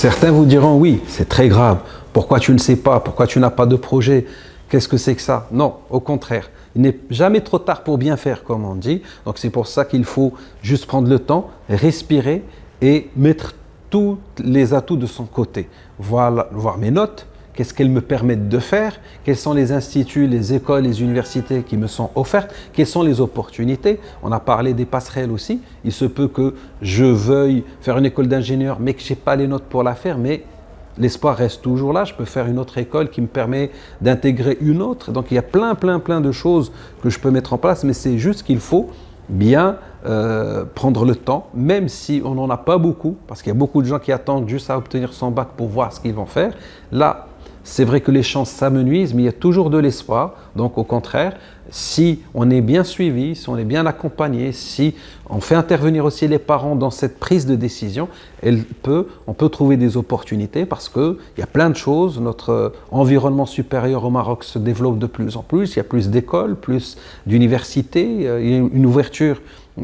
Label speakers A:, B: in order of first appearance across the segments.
A: Certains vous diront oui, c'est très grave. Pourquoi tu ne sais pas? Pourquoi tu n'as pas de projet? Qu'est-ce que c'est que ça? Non, au contraire. Il n'est jamais trop tard pour bien faire, comme on dit. Donc c'est pour ça qu'il faut juste prendre le temps, respirer et mettre tous les atouts de son côté. Voilà, voir mes notes, qu'est-ce qu'elles me permettent de faire, quels sont les instituts, les écoles, les universités qui me sont offertes, quelles sont les opportunités. On a parlé des passerelles aussi. Il se peut que je veuille faire une école d'ingénieur, mais que je n'ai pas les notes pour la faire, mais l'espoir reste toujours là. Je peux faire une autre école qui me permet d'intégrer une autre. Donc il y a plein de choses que je peux mettre en place, mais c'est juste qu'il faut bien prendre le temps, même si on n'en a pas beaucoup, parce qu'il y a beaucoup de gens qui attendent juste à obtenir son bac pour voir ce qu'ils vont faire. Là, c'est vrai que les chances s'amenuisent, mais il y a toujours de l'espoir. Donc au contraire, si on est bien suivi, si on est bien accompagné, si on fait intervenir aussi les parents dans cette prise de décision, on peut trouver des opportunités parce qu'il y a plein de choses. Notre environnement supérieur au Maroc se développe de plus en plus. Il y a plus d'écoles, plus d'universités, il y a une ouverture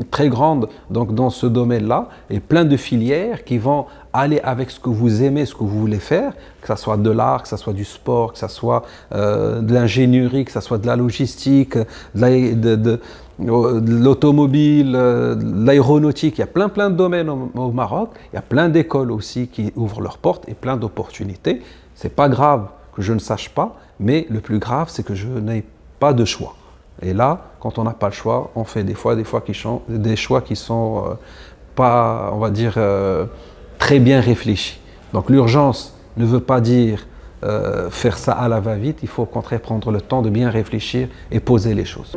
A: très grande donc, dans ce domaine-là et plein de filières qui vont aller avec ce que vous aimez, ce que vous voulez faire, que ce soit de l'art, que ce soit du sport, que ce soit de l'ingénierie, que ce soit de la logistique, de l'automobile, de l'aéronautique. Il y a plein de domaines au Maroc. Il y a plein d'écoles aussi qui ouvrent leurs portes et plein d'opportunités. C'est pas grave que je ne sache pas, mais le plus grave, c'est que je n'ai pas de choix. Et là, quand on n'a pas le choix, on fait des choix qui sont pas, on va dire, très bien réfléchis. Donc l'urgence ne veut pas dire faire ça à la va-vite, il faut au contraire prendre le temps de bien réfléchir et poser les choses.